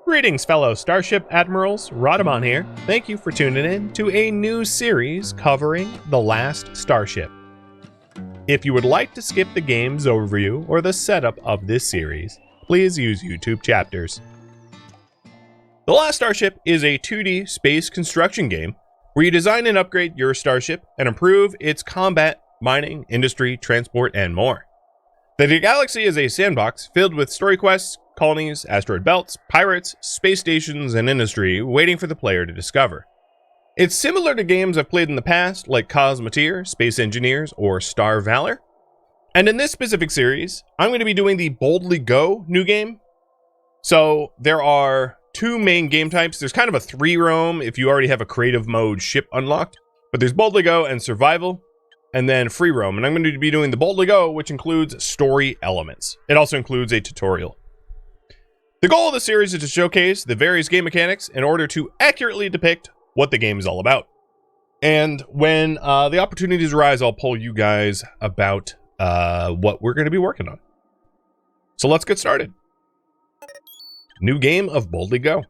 Greetings, fellow Starship Admirals. Rodamon here. Thank you for tuning in to a new series covering the Last Starship. If you would like to skip the game's overview or the setup of this series, please use YouTube chapters. The Last Starship is a 2D space construction game where you design and upgrade your starship and improve its combat, mining, industry, transport, and more. The galaxy is a sandbox filled with story quests, colonies, asteroid belts, pirates, space stations, and industry waiting for the player to discover. It's similar to games I've played in the past like Cosmoteer, Space Engineers, or Star Valor. And in this specific series, I'm going to be doing the Boldly Go new game. So there are two main game types. There's kind of a 3-roam if you already have a creative mode ship unlocked, but there's Boldly Go and Survival, and then free roam. And I'm going to be doing the Boldly Go, which includes story elements. It also includes a tutorial. The goal of the series is to showcase the various game mechanics in order to accurately depict what the game is all about. And when the opportunities arise, I'll poll you guys about what we're going to be working on. So let's get started. New game of Boldly Go.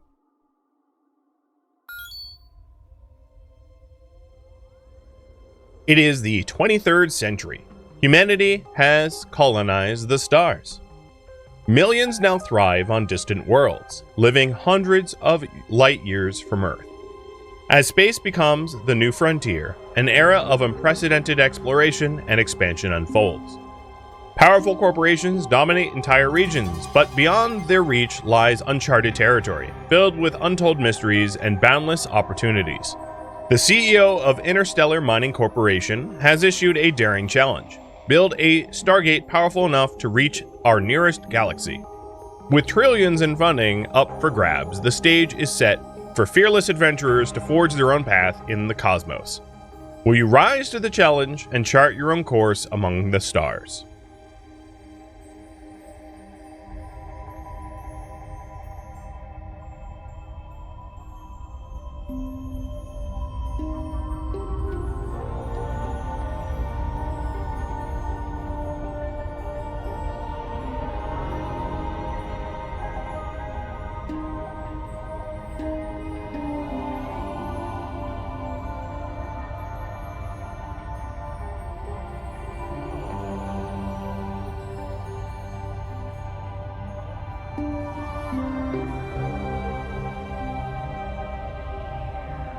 It is the 23rd century. Humanity has colonized the stars. Millions now thrive on distant worlds, living hundreds of light years from Earth. As space becomes the new frontier, an era of unprecedented exploration and expansion unfolds. Powerful corporations dominate entire regions, but beyond their reach lies uncharted territory, filled with untold mysteries and boundless opportunities. The CEO of Interstellar Mining Corporation has issued a daring challenge. Build a Stargate powerful enough to reach our nearest galaxy. With trillions in funding up for grabs, the stage is set for fearless adventurers to forge their own path in the cosmos. Will you rise to the challenge and chart your own course among the stars?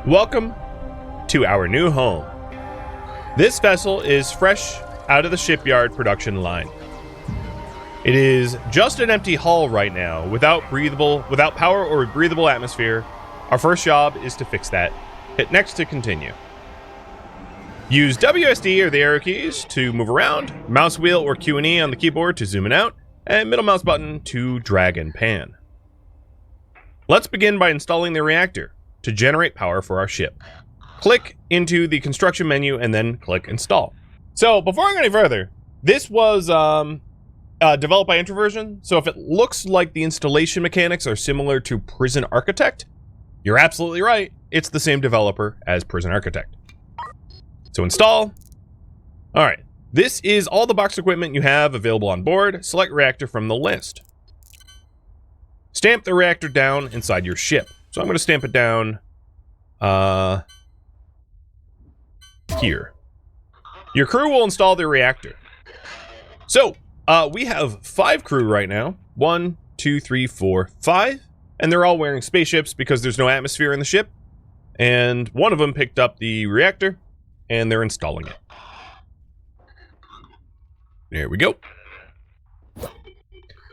Welcome to our new home. This vessel is fresh out of the shipyard production line. It is just an empty hull right now, without power or breathable atmosphere. Our first job is to fix that. Hit next to continue. Use WSD or the arrow keys to move around, mouse wheel or Q and E on the keyboard to zoom in out, and middle mouse button to drag and pan. Let's begin by installing the reactor to generate power for our ship. Click into the construction menu and then click install. So before I go any further, this was developed by Introversion. So if it looks like the installation mechanics are similar to Prison Architect, you're absolutely right. It's the same developer as Prison Architect. So install. All right. This is all the box equipment you have available on board. Select reactor from the list. Stamp the reactor down inside your ship. So I'm going to stamp it down here. Your crew will install the reactor. So we have 5 crew right now. 1, 2, 3, 4, 5. And they're all wearing spaceships because there's no atmosphere in the ship. And one of them picked up the reactor and they're installing it. There we go. The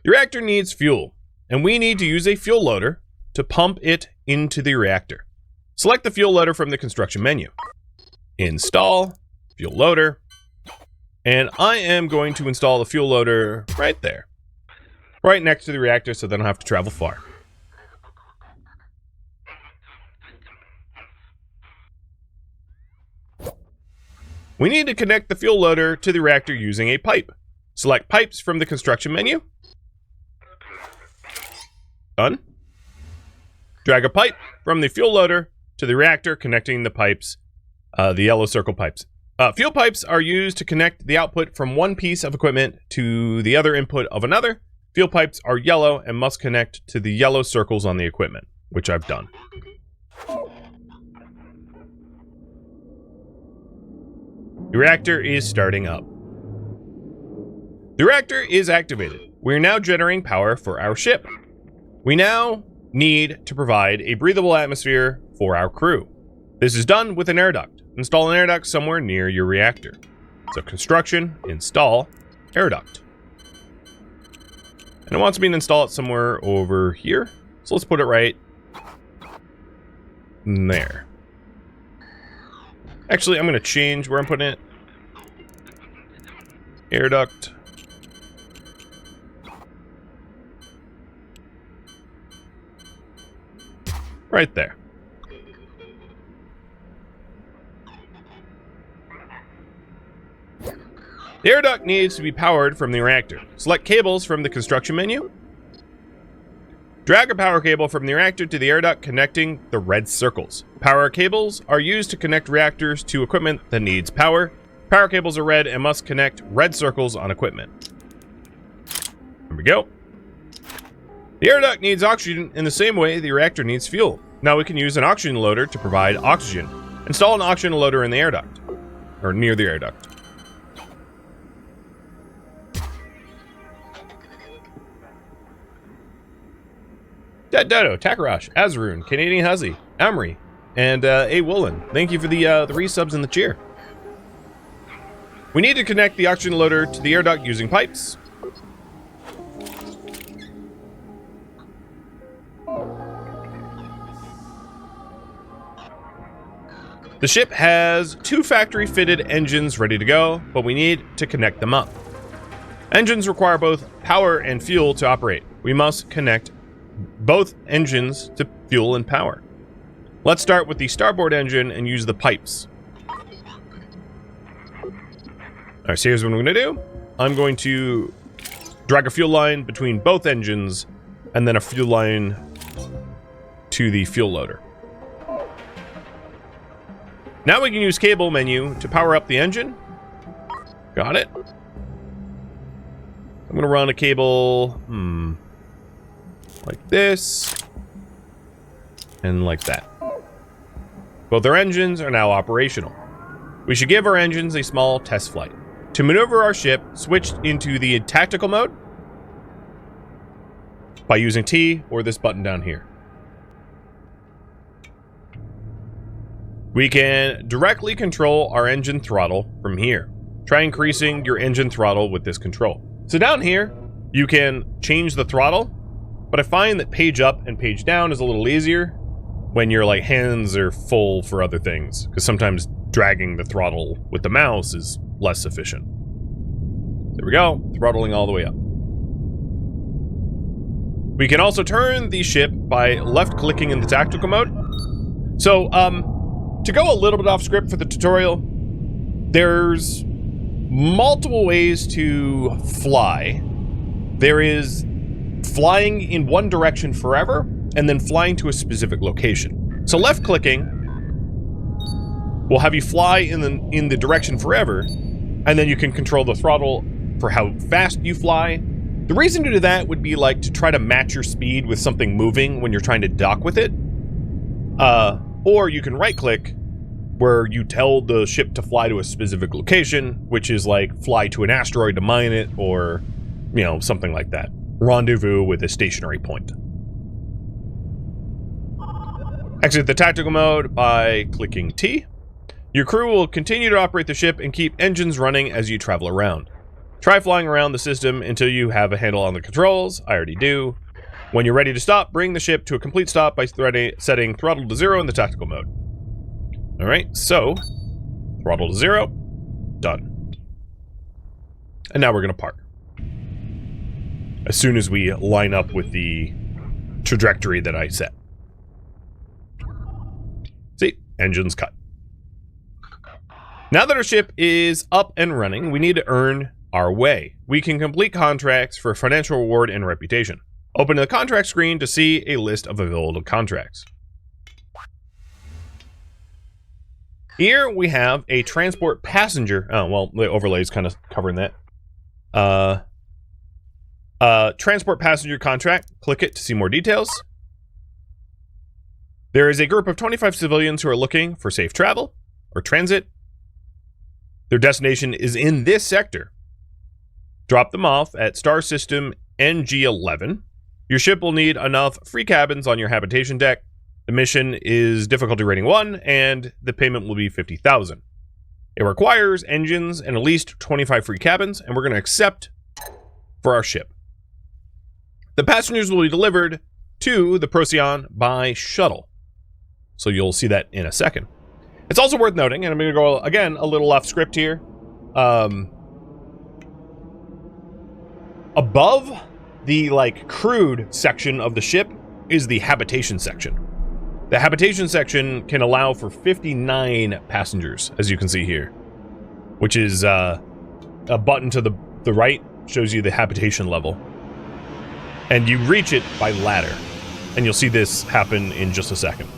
reactor needs fuel, and we need to use a fuel loader to pump it into the reactor. Select the fuel loader from the construction menu. Install fuel loader. And I am going to install the fuel loader right there. Right next to the reactor so they don't have to travel far. We need to connect the fuel loader to the reactor using a pipe. Select pipes from the construction menu. Done. Drag a pipe from the fuel loader to the reactor, connecting the pipes, the yellow circle pipes. Fuel pipes are used to connect the output from one piece of equipment to the other input of another. Fuel pipes are yellow and must connect to the yellow circles on the equipment, which I've done. The reactor is starting up. The reactor is activated. We are now generating power for our ship. We now need to provide a breathable atmosphere for our crew. This is done with an air duct. Install an air duct somewhere near your reactor. So construction, install, air duct. And it wants me to install it somewhere over here. So let's put it right there. Actually, I'm going to change where I'm putting it. Air duct. Right there. The air duct needs to be powered from the reactor. Select cables from the construction menu. Drag a power cable from the reactor to the air duct connecting the red circles. Power cables are used to connect reactors to equipment that needs power. Power cables are red and must connect red circles on equipment. There we go. The air duct needs oxygen in the same way the reactor needs fuel. Now we can use an oxygen loader to provide oxygen. Install an oxygen loader in the air duct, or near the air duct. Dead Dodo, Takarash, Azarun, Canadian Huzzy, Amri, and A Woolen. Thank you for the resubs and the cheer. We need to connect the oxygen loader to the air duct using pipes. The ship has 2 factory-fitted engines ready to go, but we need to connect them up. Engines require both power and fuel to operate. We must connect both engines to fuel and power. Let's start with the starboard engine and use the pipes. Alright, so here's what I'm going to do. I'm going to drag a fuel line between both engines and then a fuel line to the fuel loader. Now we can use cable menu to power up the engine. Got it. I'm going to run a cable like this and like that. Both our engines are now operational. We should give our engines a small test flight. To maneuver our ship, switch into the tactical mode by using T or this button down here. We can directly control our engine throttle from here. Try increasing your engine throttle with this control. So down here, you can change the throttle, but I find that page up and page down is a little easier when your hands are full for other things, because sometimes dragging the throttle with the mouse is less efficient. There we go, throttling all the way up. We can also turn the ship by left-clicking in the tactical mode. So, to go a little bit off script for the tutorial, there's multiple ways to fly. There is flying in one direction forever, and then flying to a specific location. So left-clicking will have you fly in the direction forever, and then you can control the throttle for how fast you fly. The reason to do that would be to try to match your speed with something moving when you're trying to dock with it. Or you can right-click where you tell the ship to fly to a specific location, which is fly to an asteroid to mine it, or, something like that. Rendezvous with a stationary point. Exit the tactical mode by clicking T. Your crew will continue to operate the ship and keep engines running as you travel around. Try flying around the system until you have a handle on the controls. I already do. When you're ready to stop, bring the ship to a complete stop by setting throttle to 0 in the tactical mode. Alright, so throttle to 0, done. And now we're going to park. As soon as we line up with the trajectory that I set. See, engines cut. Now that our ship is up and running, we need to earn our way. We can complete contracts for financial reward and reputation. Open the contract screen to see a list of available contracts. Here we have a transport passenger. Oh, well, the overlay is kind of covering that. Transport passenger contract. Click it to see more details. There is a group of 25 civilians who are looking for safe travel or transit. Their destination is in this sector. Drop them off at Star System NG-11. Your ship will need enough free cabins on your habitation deck. The mission is difficulty rating 1, and the payment will be 50,000. It requires engines and at least 25 free cabins, and we're going to accept for our ship. The passengers will be delivered to the Procyon by shuttle. So you'll see that in a second. It's also worth noting, and I'm going to go, again, a little off script here. Above the, crewed section of the ship is the habitation section. The habitation section can allow for 59 passengers, as you can see here. Which is, a button to the right shows you the habitation level. And you reach it by ladder. And you'll see this happen in just a second.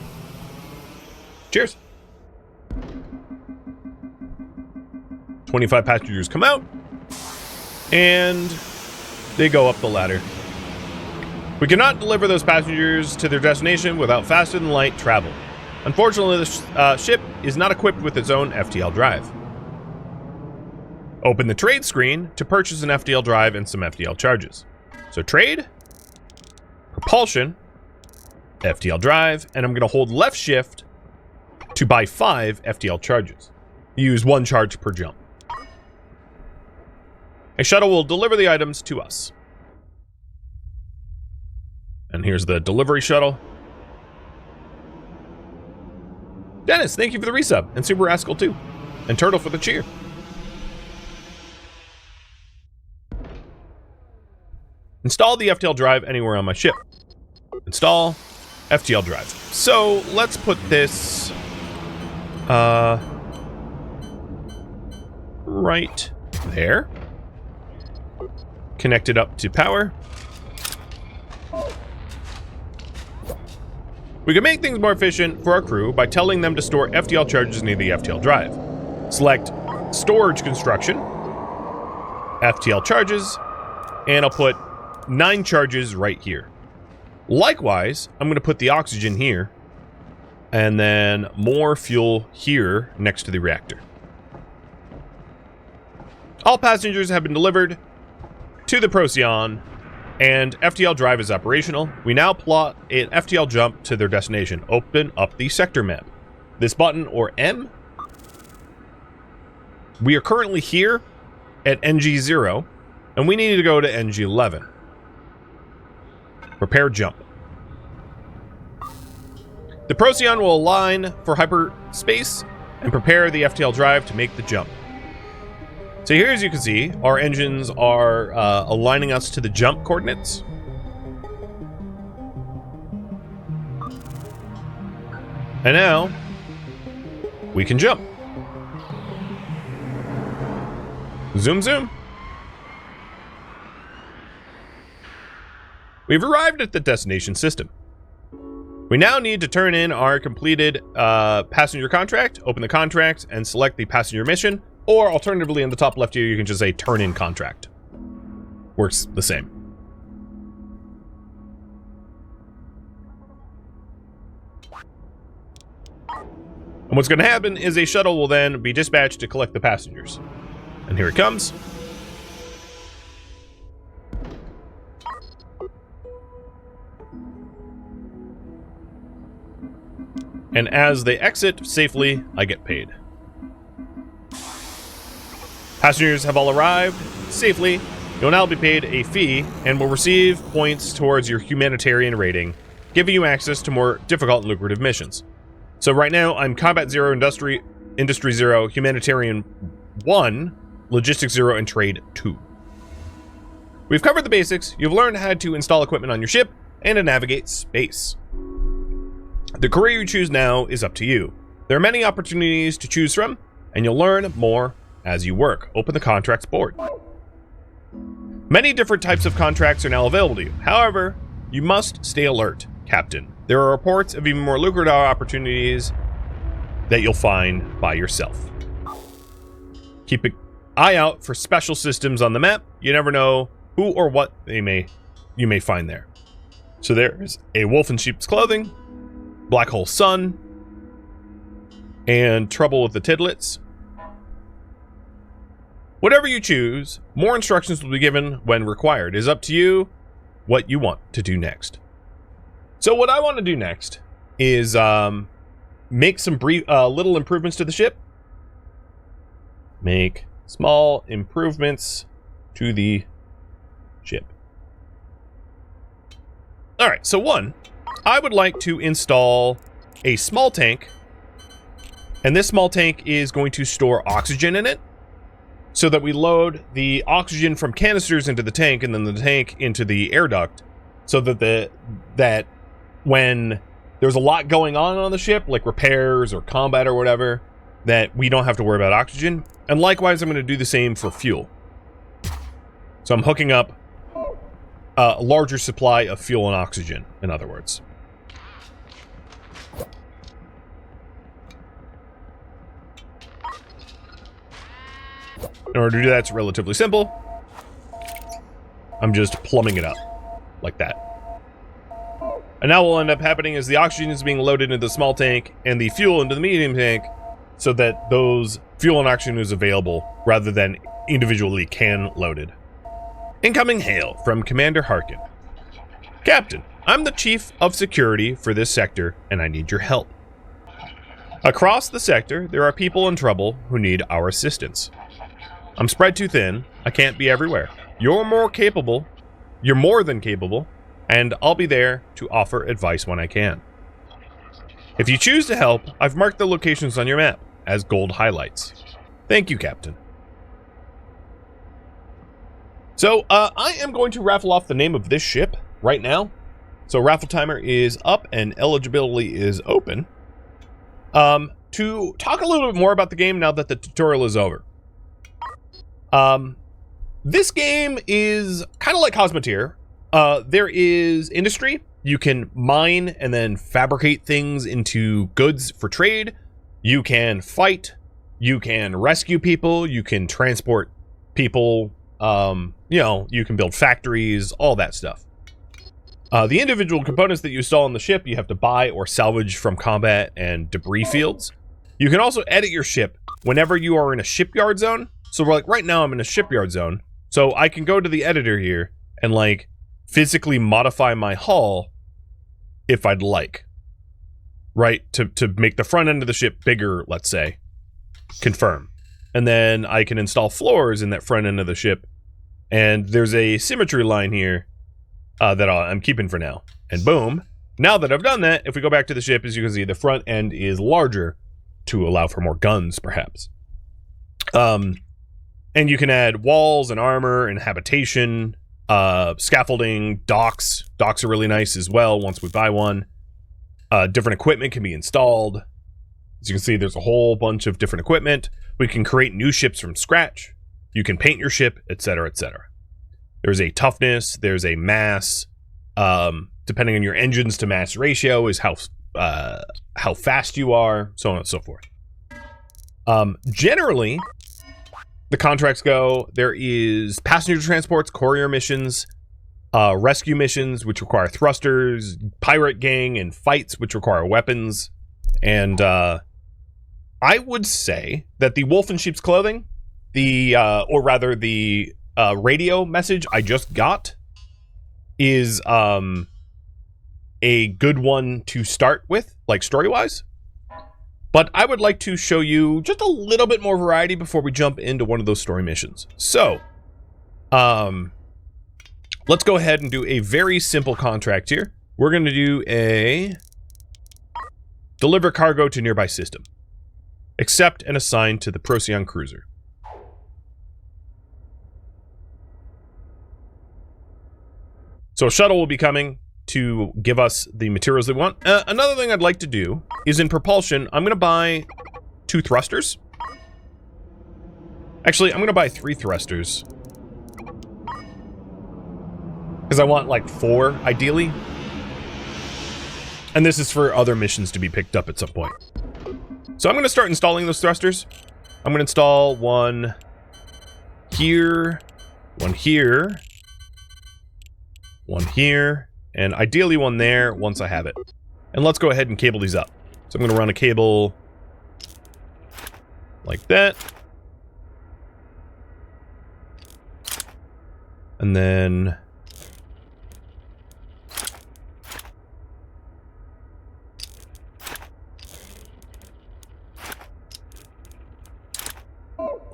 Cheers! 25 passengers come out, and they go up the ladder. We cannot deliver those passengers to their destination without faster than light travel. Unfortunately, the ship is not equipped with its own FTL drive. Open the trade screen to purchase an FTL drive and some FTL charges. So trade, propulsion, FTL drive, and I'm going to hold left shift to buy 5 FTL charges. Use 1 charge per jump. A shuttle will deliver the items to us. And here's the delivery shuttle. Dennis, thank you for the resub. And Super Rascal too. And Turtle for the cheer. Install the FTL drive anywhere on my ship. Install FTL drive. So let's put this right there. Connect it up to power. We can make things more efficient for our crew by telling them to store FTL charges near the FTL drive. Select storage construction, FTL charges, and I'll put 9 charges right here. Likewise, I'm going to put the oxygen here, and then more fuel here next to the reactor. All passengers have been delivered to the Procyon, and FTL drive is operational. We now plot an FTL jump to their destination. Open up the sector map. This button, or M. We are currently here at NG0, and we need to go to NG11. Prepare jump. The Procyon will align for hyperspace and prepare the FTL drive to make the jump. So here, as you can see, our engines are aligning us to the jump coordinates. And now, we can jump. Zoom, zoom. We've arrived at the destination system. We now need to turn in our completed passenger contract, open the contract, and select the passenger mission. Or alternatively, in the top left here, you can just say turn in contract. Works the same. And what's going to happen is a shuttle will then be dispatched to collect the passengers. And here it comes. And as they exit safely, I get paid. Passengers have all arrived safely. You'll now be paid a fee and will receive points towards your humanitarian rating, giving you access to more difficult and lucrative missions. So right now, I'm Combat 0, Industry 0, Humanitarian 1, Logistics 0, and Trade 2. We've covered the basics. You've learned how to install equipment on your ship and to navigate space. The career you choose now is up to you. There are many opportunities to choose from, and you'll learn more as you work. Open the contracts board. Many different types of contracts are now available to you. However, you must stay alert, Captain. There are reports of even more lucrative opportunities that you'll find by yourself. Keep an eye out for special systems on the map. You never know who or what you may find there. So there's a wolf in sheep's clothing, black hole sun, and trouble with the tidlets. Whatever you choose, more instructions will be given when required. It is up to you what you want to do next. So what I want to do next is make some brief little improvements to the ship. Make small improvements to the ship. All right, so one, I would like to install a small tank, and this small tank is going to store oxygen in it, so that we load the oxygen from canisters into the tank and then the tank into the air duct, so that that when there's a lot going on the ship, like repairs or combat or whatever, that we don't have to worry about oxygen. And likewise, I'm going to do the same for fuel. So I'm hooking up a larger supply of fuel and oxygen, in other words. In order to do that, it's relatively simple. I'm just plumbing it up like that. And now what will end up happening is the oxygen is being loaded into the small tank and the fuel into the medium tank, so that those fuel and oxygen is available rather than individually can loaded. Incoming hail from Commander Harkin. Captain, I'm the Chief of Security for this sector, and I need your help. Across the sector, there are people in trouble who need our assistance. I'm spread too thin. I can't be everywhere. You're more than capable, and I'll be there to offer advice when I can. If you choose to help, I've marked the locations on your map as gold highlights. Thank you, Captain. So, I am going to raffle off the name of this ship right now. So, raffle timer is up and eligibility is open. To talk a little bit more about the game now that the tutorial is over. This game is kind of like Cosmoteer. There is industry. You can mine and then fabricate things into goods for trade. You can fight. You can rescue people. You can transport people. You can build factories, all that stuff. The individual components that you install on the ship, you have to buy or salvage from combat and debris fields. You can also edit your ship whenever you are in a shipyard zone. So we're like, right now I'm in a shipyard zone. So I can go to the editor here and like physically modify my hull if I'd like. Right? To make the front end of the ship bigger, let's say. Confirm. And then I can install floors in that front end of the ship. And there's a symmetry line here that I'm keeping for now. And boom. Now that I've done that, if we go back to the ship, as you can see, the front end is larger to allow for more guns, perhaps. And you can add walls and armor and habitation, scaffolding, docks. Docks are really nice as well once we buy one. Different equipment can be installed. As you can see, there's a whole bunch of different equipment. We can create new ships from scratch. You can paint your ship, etc., etc. There's a toughness. There's a mass. Depending on your engines to mass ratio is how fast you are, so on and so forth. Generally, the contracts go, there is passenger transports, courier missions, rescue missions, which require thrusters, pirate gang, and fights, which require weapons. And I would say that the wolf in sheep's clothing, or rather the radio message I just got, is a good one to start with, like story-wise. But I would like to show you just a little bit more variety before we jump into one of those story missions. So, let's go ahead and do a very simple contract here. We're going to do a deliver cargo to nearby system. Accept and assign to the Procyon cruiser. So a shuttle will be coming to give us the materials that we want. Another thing I'd like to do is in propulsion, I'm going to buy 2 thrusters. Actually, I'm going to buy 3 thrusters. Because I want like 4, ideally. And this is for other missions to be picked up at some point. So I'm going to start installing those thrusters. I'm going to install one here, One here, and ideally one there once I have it. And let's go ahead and cable these up. So I'm going to run a cable like that. And then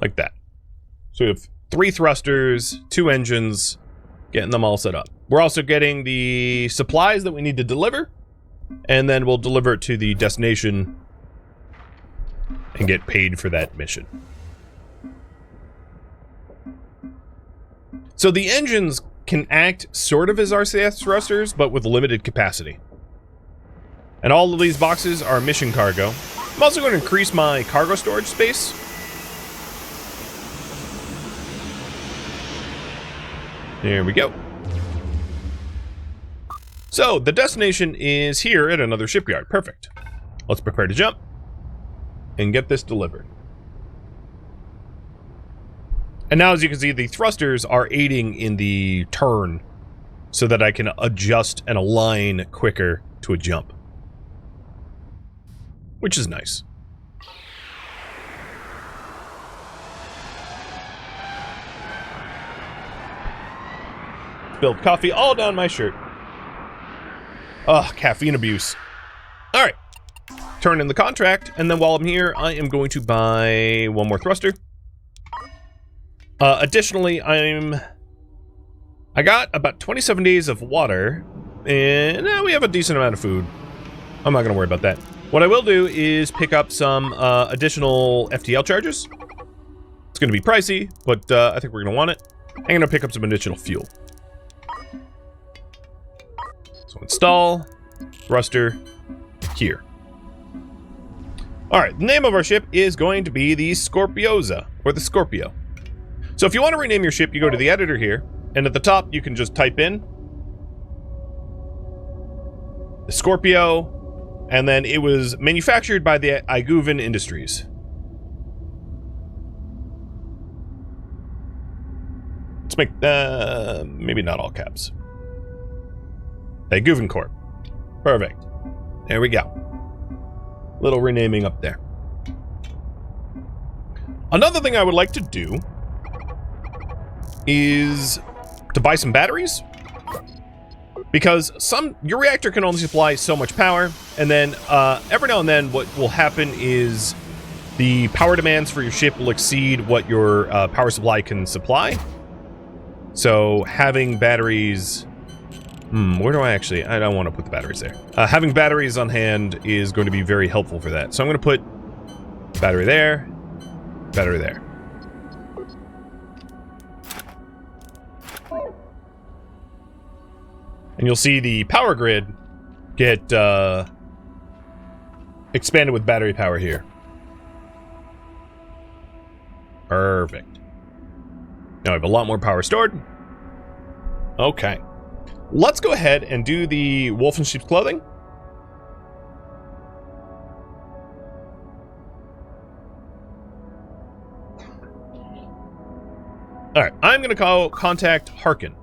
like that. So we have 3 thrusters, 2 engines, getting them all set up. We're also getting the supplies that we need to deliver, and then we'll deliver it to the destination and get paid for that mission. So the engines can act sort of as RCS thrusters, but with limited capacity. And all of these boxes are mission cargo. I'm also going to increase my cargo storage space. There we go. So, the destination is here at another shipyard. Perfect. Let's prepare to jump and get this delivered. And now, as you can see, the thrusters are aiding in the turn so that I can adjust and align quicker to a jump, which is nice. Spilled coffee all down my shirt. Ugh, caffeine abuse. Alright. Turn in the contract, and then while I'm here, I am going to buy 1 more thruster. Additionally, I got about 27 days of water, and we have a decent amount of food. I'm not going to worry about that. What I will do is pick up some additional FTL charges. It's going to be pricey, but I think we're going to want it. I'm going to pick up some additional fuel. So install, thruster, here. Alright, the name of our ship is going to be the Scorpiosa, or the Scorpio. So if you want to rename your ship, you go to the editor here, and at the top you can just type in the Scorpio, and then it was manufactured by the Iguvan Industries. Let's make, maybe not all caps. Iguvan Corp. Perfect. There we go. Little renaming up there. Another thing I would like to do is to buy some batteries, because your reactor can only supply so much power, and then every now and then what will happen is the power demands for your ship will exceed what your power supply can supply. So having batteries, where do I don't want to put the batteries there. Having batteries on hand is going to be very helpful for that. So I'm going to put battery there, battery there. And you'll see the power grid get expanded with battery power here. Perfect. Now I have a lot more power stored. Okay. Let's go ahead and do the wolf in sheep's clothing. Alright, I'm going to contact Harkin.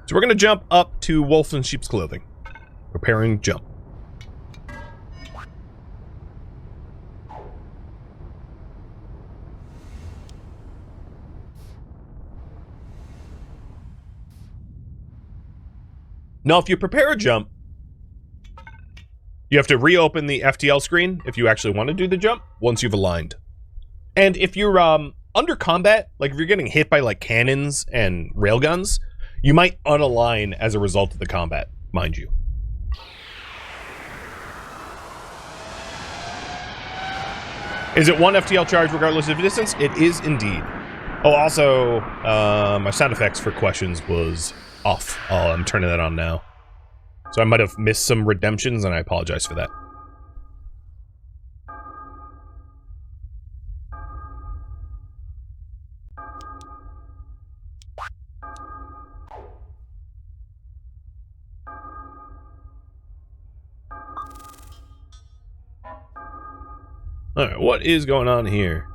So we're going to jump up to wolf in sheep's clothing. Preparing jump. Now, if you prepare a jump, you have to reopen the FTL screen if you actually want to do the jump once you've aligned. And if you're under combat, like if you're getting hit by like cannons and railguns, you might unalign as a result of the combat, mind you. Is it 1 FTL charge regardless of distance? It is indeed. Oh, also, my sound effects for questions was off. Oh, I'm turning that on now. So I might have missed some redemptions, and I apologize for that. Alright, what is going on here?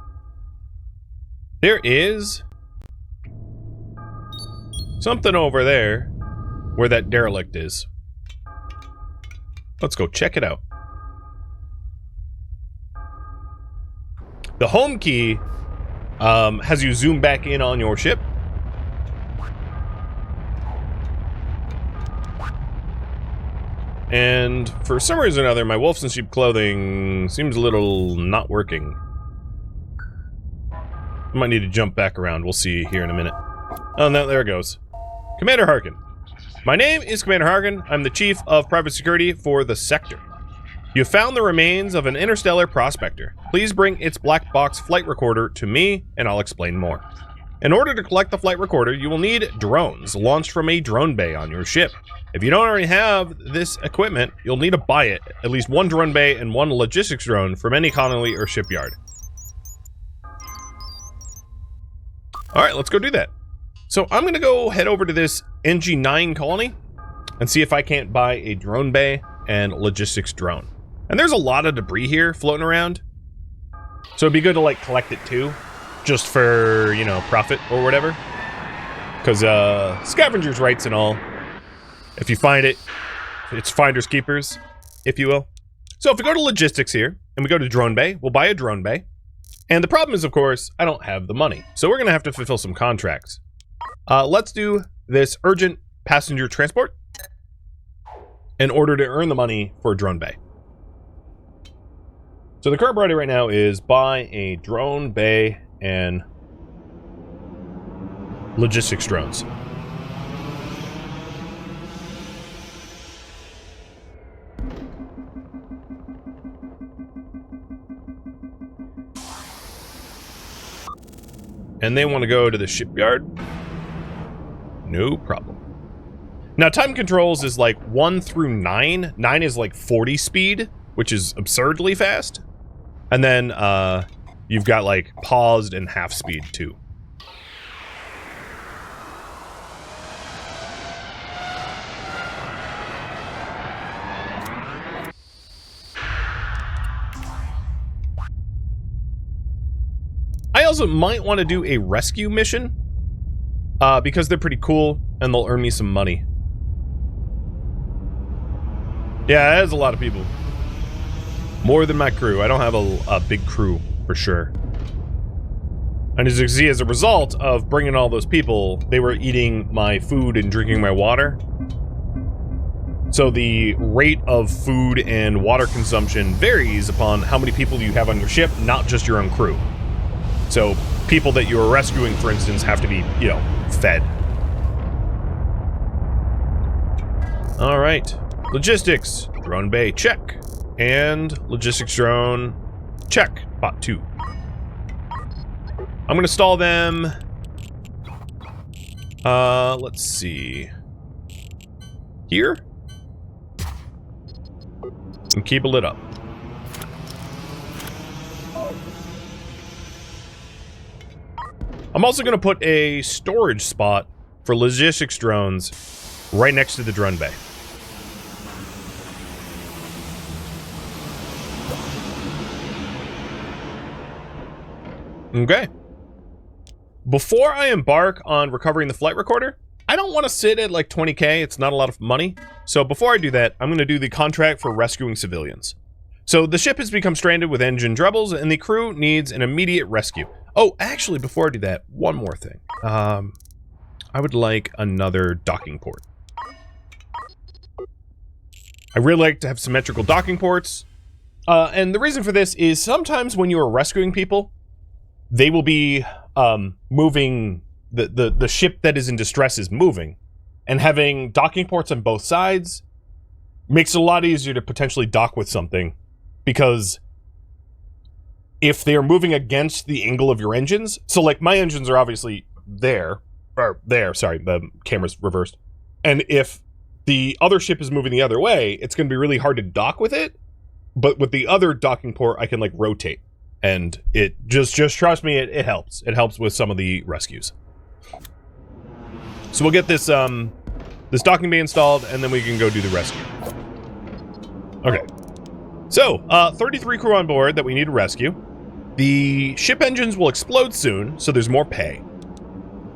There is something over there where that derelict is. Let's go check it out. The home key has you zoom back in on your ship. And for some reason or other, my wolves in sheep clothing seems a little not working. I might need to jump back around. We'll see here in a minute. Oh, no, there it goes. Commander Harkin. My name is Commander Harkin. I'm the Chief of Private Security for the sector. You have found the remains of an interstellar prospector. Please bring its black box flight recorder to me, and I'll explain more. In order to collect the flight recorder, you will need drones launched from a drone bay on your ship. If you don't already have this equipment, you'll need to buy it. At least one drone bay and one logistics drone from any colony or shipyard. Alright, let's go do that. So I'm going to go head over to this NG9 colony and see if I can't buy a drone bay and logistics drone. And there's a lot of debris here floating around. So it'd be good to like collect it too. Just for, you know, profit or whatever. Because scavengers' rights and all. If you find it, it's finders keepers, if you will. So if we go to logistics here, and we go to drone bay, we'll buy a drone bay. And the problem is, of course, I don't have the money. So we're going to have to fulfill some contracts. Let's do this urgent passenger transport in order to earn the money for a drone bay. So the current priority right now is buy a drone bay and logistics drones. And they want to go to the shipyard. No problem. Now, time controls is like 1 through 9. 9 is like 40 speed, which is absurdly fast. And then you've got like paused and half speed too. I also might want to do a rescue mission because they're pretty cool and they'll earn me some money. Yeah, that's a lot of people. More than my crew. I don't have a big crew, for sure. And as you can see, as a result of bringing all those people, they were eating my food and drinking my water. So the rate of food and water consumption varies upon how many people you have on your ship, not just your own crew. So people that you are rescuing, for instance, have to be, you know, fed. All right. Logistics. Drone bay, check. And logistics drone, check. Bot 2. I'm going to stall them. Let's see. Here. And keep it lit up. I'm also going to put a storage spot for logistics drones right next to the drone bay. Okay. Before I embark on recovering the flight recorder, I don't want to sit at like 20k. It's not a lot of money. So before I do that, I'm going to do the contract for rescuing civilians. So the ship has become stranded with engine troubles and the crew needs an immediate rescue. Oh, actually, before I do that, one more thing. I would like another docking port. I really like to have symmetrical docking ports. And the reason for this is sometimes when you are rescuing people, they will be moving, the ship that is in distress is moving. And having docking ports on both sides makes it a lot easier to potentially dock with something. Because if they are moving against the angle of your engines, so like my engines are obviously there, sorry, the camera's reversed. And if the other ship is moving the other way, it's going to be really hard to dock with it. But with the other docking port, I can like rotate. And it just trust me, it helps. It helps with some of the rescues. So we'll get this this docking bay installed, and then we can go do the rescue. Okay. So, 33 crew on board that we need to rescue. The ship engines will explode soon, so there's more pay.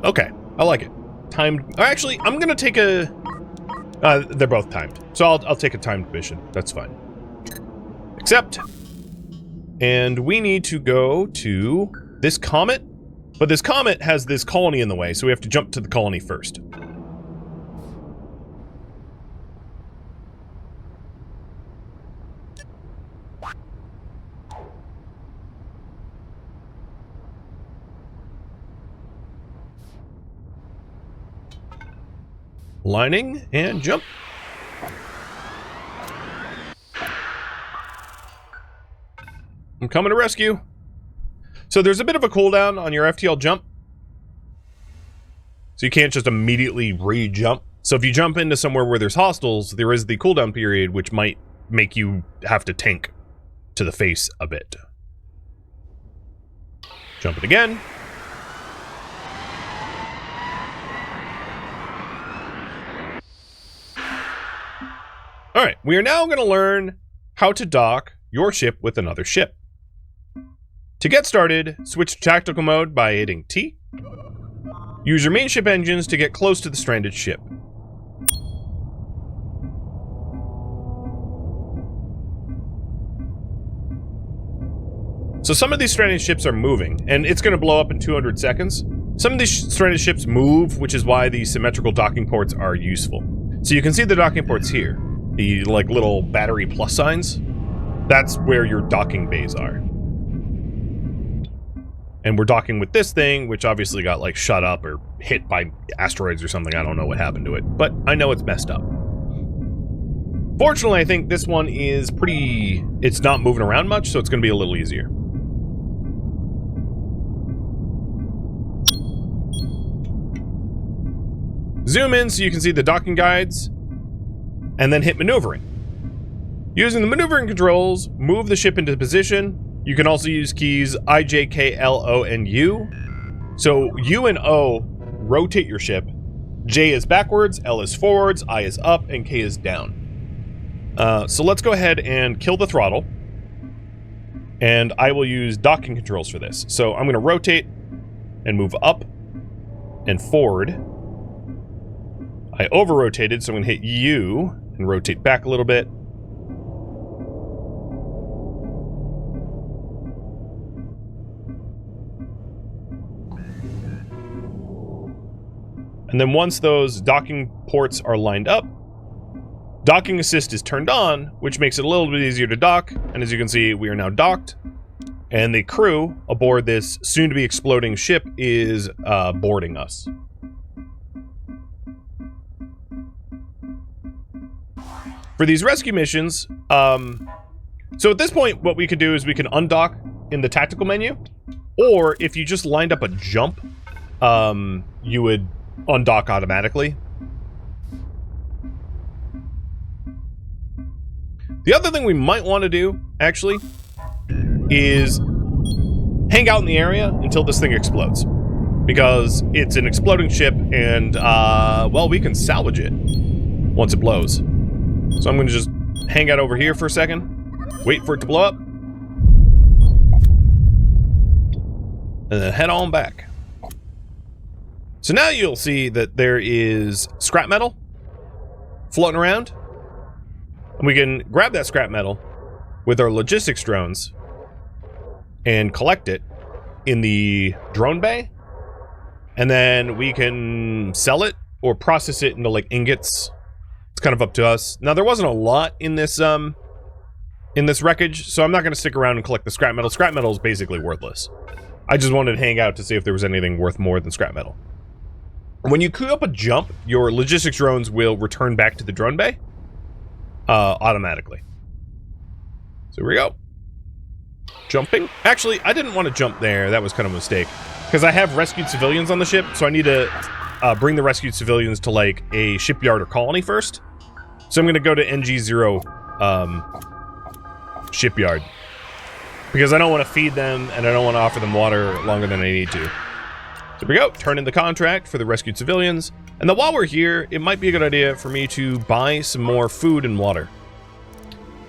Okay, I like it. timed... Actually, I'm going to take a... they're both timed. So I'll take a timed mission. That's fine. Accept. And we need to go to this comet. But this comet has this colony in the way, so we have to jump to the colony first. Lining and jump. I'm coming to rescue. So there's a bit of a cooldown on your FTL jump. So you can't just immediately re-jump. So if you jump into somewhere where there's hostiles, there is the cooldown period, which might make you have to tank to the face a bit. Jump it again. Alright, we are now going to learn how to dock your ship with another ship. To get started, switch to tactical mode by hitting T. Use your main ship engines to get close to the stranded ship. So some of these stranded ships are moving, and it's going to blow up in 200 seconds. Some of these stranded ships move, which is why the symmetrical docking ports are useful. So you can see the docking ports here. The, like, little battery plus signs. That's where your docking bays are. And we're docking with this thing, which obviously got, like, shut up or hit by asteroids or something. I don't know what happened to it, but I know it's messed up. Fortunately, I think this one is pretty... It's not moving around much, so it's going to be a little easier. Zoom in so you can see the docking guides, and then hit maneuvering. Using the maneuvering controls, move the ship into position. You can also use keys I, J, K, L, O, and U. So U and O rotate your ship. J is backwards, L is forwards, I is up, and K is down. So let's go ahead and kill the throttle. And I will use docking controls for this. So I'm going to rotate and move up and forward. I over-rotated, so I'm going to hit U and rotate back a little bit. And then once those docking ports are lined up, docking assist is turned on, which makes it a little bit easier to dock. And as you can see, we are now docked. And the crew aboard this soon-to-be exploding ship is boarding us. For these rescue missions, so at this point, what we could do is we can undock in the tactical menu, or if you just lined up a jump, you would undock automatically. The other thing we might want to do, actually, is hang out in the area until this thing explodes. Because it's an exploding ship, and, well, we can salvage it once it blows. So I'm going to just hang out over here for a second, wait for it to blow up, and then head on back. So now you'll see that there is scrap metal floating around, and we can grab that scrap metal with our logistics drones and collect it in the drone bay, and then we can sell it or process it into like ingots. It's kind of up to us. Now there wasn't a lot in this wreckage, so I'm not going to stick around and collect the scrap metal. Scrap metal is basically worthless. I just wanted to hang out to see if there was anything worth more than scrap metal. When you queue up a jump, your logistics drones will return back to the drone bay automatically. So here we go. Jumping. Actually, I didn't want to jump there. That was kind of a mistake. Because I have rescued civilians on the ship, so I need to bring the rescued civilians to, like, a shipyard or colony first. So I'm going to go to NG0 shipyard. Because I don't want to feed them, and I don't want to offer them water longer than I need to. So here we go. Turn in the contract for the rescued civilians. And then while we're here, it might be a good idea for me to buy some more food and water.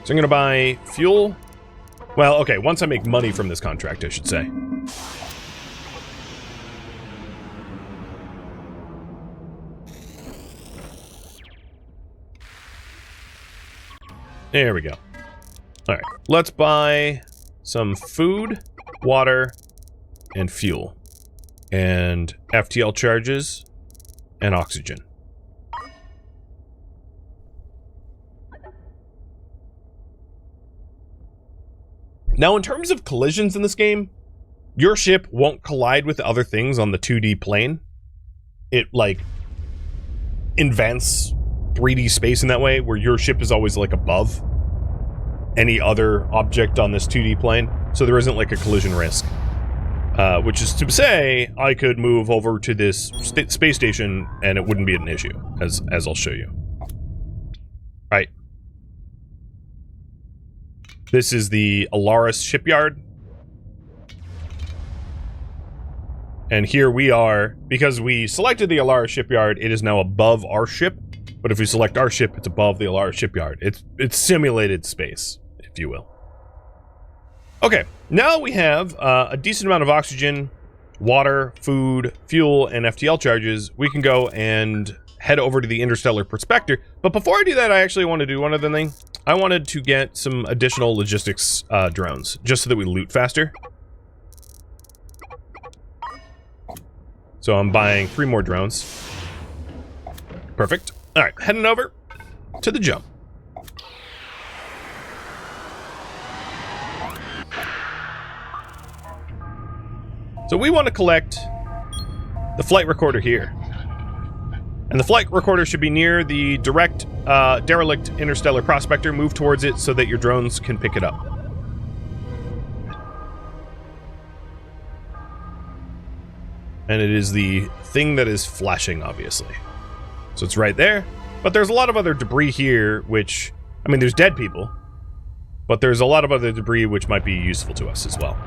So I'm going to buy fuel. Well, okay, once I make money from this contract, I should say. There we go. All right, let's buy some food, water, and fuel, and FTL charges, and oxygen. Now, in terms of collisions in this game, your ship won't collide with other things on the 2D plane. It, like, invents 3D space in that way, where your ship is always, like, above any other object on this 2D plane. So there isn't, like, a collision risk. Which is to say, I could move over to this space station and it wouldn't be an issue, as I'll show you. Right. This is the Alaris shipyard. And here we are, because we selected the Alaris shipyard, it is now above our ship. But if we select our ship, it's above the Alaris shipyard. It's simulated space, if you will. Okay, now we have a decent amount of oxygen, water, food, fuel, and FTL charges. We can go and head over to the Interstellar Prospector. But before I do that, I actually want to do one other thing. I wanted to get some additional logistics drones, just so that we loot faster. So I'm buying 3 more drones. Perfect. All right, heading over to the jump. So we want to collect the flight recorder here. And the flight recorder should be near the derelict interstellar prospector. Move towards it so that your drones can pick it up. And it is the thing that is flashing, obviously. So it's right there. But there's a lot of other debris here, which, I mean, there's dead people. But there's a lot of other debris which might be useful to us as well.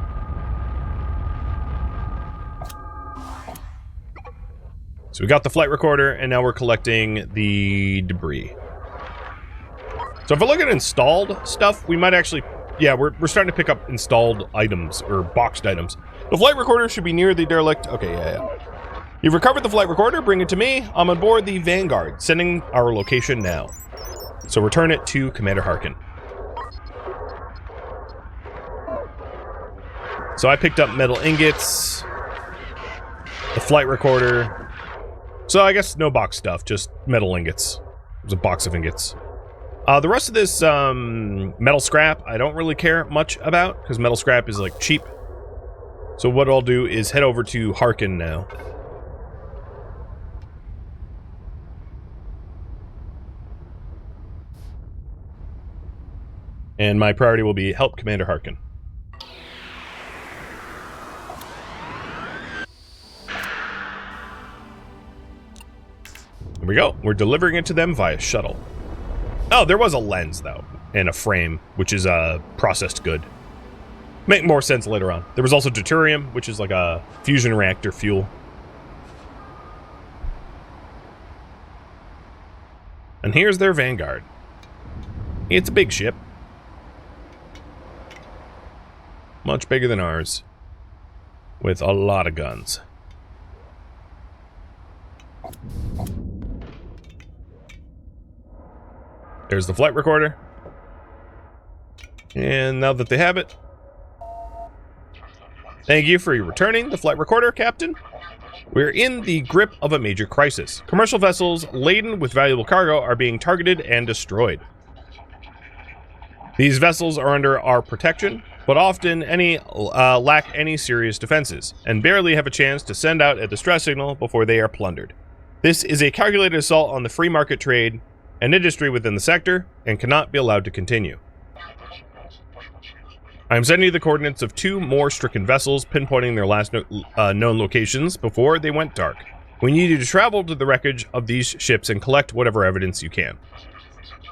So we got the flight recorder, and now we're collecting the debris. So if I look at installed stuff, we might actually... Yeah, we're starting to pick up installed items, or boxed items. The flight recorder should be near the derelict... Okay, yeah. You've recovered the flight recorder, bring it to me. I'm on board the Vanguard, sending our location now. So return it to Commander Harkin. So I picked up metal ingots, the flight recorder... So I guess no box stuff, just metal ingots. There's a box of ingots. The rest of this metal scrap, I don't really care much about, because metal scrap is, like, cheap. So what I'll do is head over to Harkin now. And my priority will be help Commander Harkin. Here we go. We're delivering it to them via shuttle. Oh, there was a lens, though, and a frame, which is a processed good. Make more sense later on. There was also deuterium, which is like a fusion reactor fuel. And here's their Vanguard. It's a big ship. Much bigger than ours. With a lot of guns. There's the flight recorder. And now that they have it... Thank you for returning the flight recorder, Captain. We're in the grip of a major crisis. Commercial vessels laden with valuable cargo are being targeted and destroyed. These vessels are under our protection, but often lack any serious defenses, and barely have a chance to send out a distress signal before they are plundered. This is a calculated assault on the free market trade and industry within the sector, and cannot be allowed to continue. I am sending you the coordinates of 2 more stricken vessels, pinpointing their last known locations before they went dark. We need you to travel to the wreckage of these ships and collect whatever evidence you can.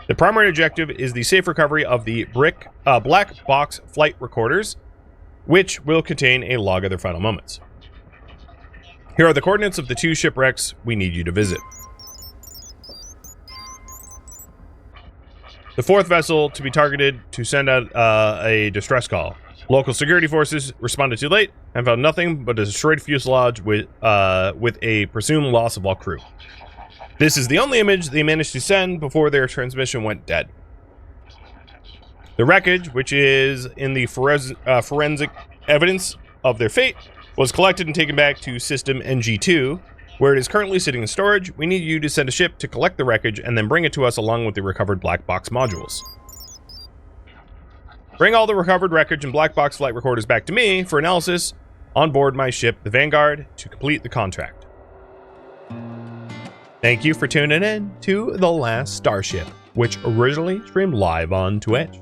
The primary objective is the safe recovery of the black box flight recorders, which will contain a log of their final moments. Here are the coordinates of the 2 shipwrecks we need you to visit. The 4th vessel to be targeted to send out a distress call. Local security forces responded too late and found nothing but a destroyed fuselage with a presumed loss of all crew. This is the only image they managed to send before their transmission went dead. The wreckage, which is in the forensic evidence of their fate, was collected and taken back to System NG2, where it is currently sitting in storage. We need you to send a ship to collect the wreckage and then bring it to us along with the recovered black box modules. Bring all the recovered wreckage and black box flight recorders back to me for analysis on board my ship, the Vanguard, to complete the contract. Thank you for tuning in to The Last Starship, which originally streamed live on Twitch.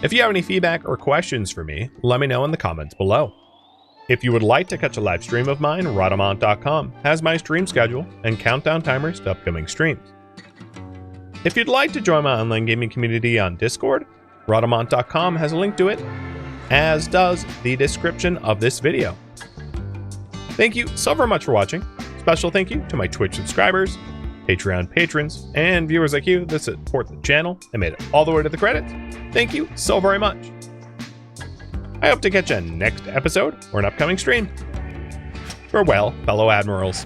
If you have any feedback or questions for me, let me know in the comments below. If you would like to catch a live stream of mine, Rodamont.com has my stream schedule and countdown timers to upcoming streams. If you'd like to join my online gaming community on Discord, Rodamont.com has a link to it, as does the description of this video. Thank you so very much for watching. Special thank you to my Twitch subscribers, Patreon patrons, and viewers like you that support the channel and made it all the way to the credits. Thank you so very much. I hope to catch you next episode or an upcoming stream. Farewell, fellow admirals.